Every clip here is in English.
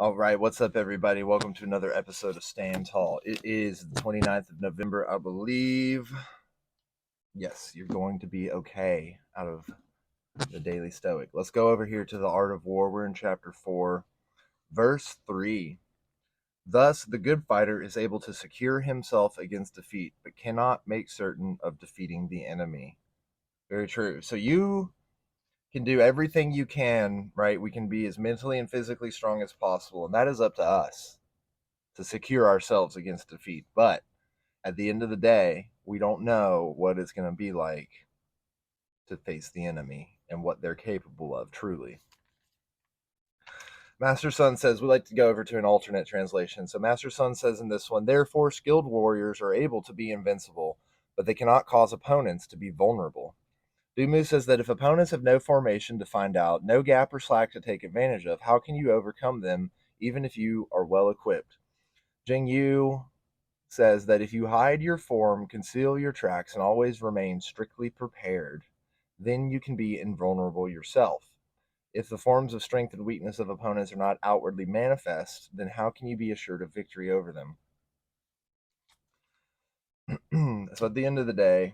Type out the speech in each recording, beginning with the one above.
All right, what's up, everybody? Welcome to another episode of Stand Tall. It is the 29th of November, I believe. Yes, you're going to be okay out of the Daily Stoic. Let's go over here to the Art of War. We're in chapter 4, verse 3. Thus, the good fighter is able to secure himself against defeat, but cannot make certain of defeating the enemy. Very true. So you can do everything you can, right? We can be as mentally and physically strong as possible, and that is up to us to secure ourselves against defeat. But at the end of the day, we don't know what it's going to be like to face the enemy and what they're capable of truly. Master Sun says, we like to go over to an alternate translation. So Master Sun says in this one, therefore skilled warriors are able to be invincible, but they cannot cause opponents to be vulnerable. Dumu says that if opponents have no formation to find out, no gap or slack to take advantage of, how can you overcome them even if you are well equipped? Jing Yu says that if you hide your form, conceal your tracks, and always remain strictly prepared, then you can be invulnerable yourself. If the forms of strength and weakness of opponents are not outwardly manifest, then how can you be assured of victory over them? So at the end of the day,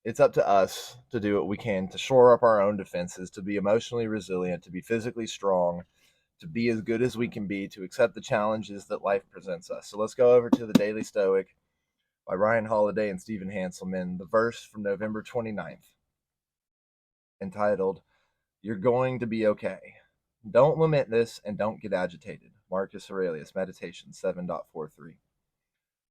it's up to us to do what we can to shore up our own defenses, to be emotionally resilient, to be physically strong, to be as good as we can be, to accept the challenges that life presents us. So let's go over to the Daily Stoic by Ryan Holiday and Stephen Hanselman, the verse from November 29th, entitled, You're Going to Be Okay. Don't lament this and don't get agitated. Marcus Aurelius, Meditation 7.43.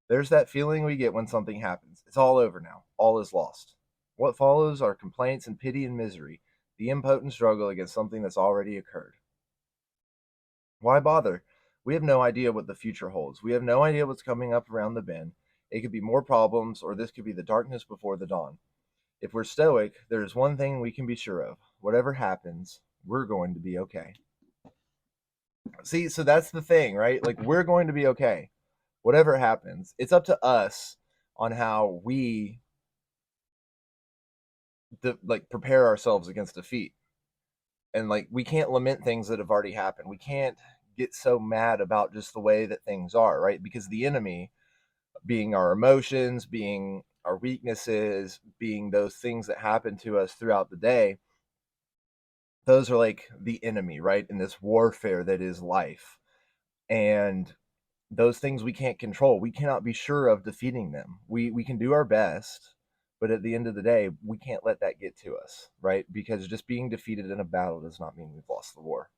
There's that feeling we get when something happens. It's all over now. All is lost. What follows are complaints and pity and misery, the impotent struggle against something that's already occurred. Why bother? We have no idea what the future holds. We have no idea what's coming up around the bend. It could be more problems, or this could be the darkness before the dawn. If we're stoic, there is one thing we can be sure of. Whatever happens, we're going to be okay. See, so that's the thing, right? Like, we're going to be okay. Whatever happens, it's up to us on how we prepare ourselves against defeat. And like, we can't lament things that have already happened. We can't get so mad about just the way that things are, right? Because the enemy, being our emotions, being our weaknesses, being those things that happen to us throughout the day, those are like the enemy, right? In this warfare that is life. And those things we can't control. We cannot be sure of defeating them. We can do our best, but at the end of the day, we can't let that get to us, right? Because just being defeated in a battle does not mean we've lost the war.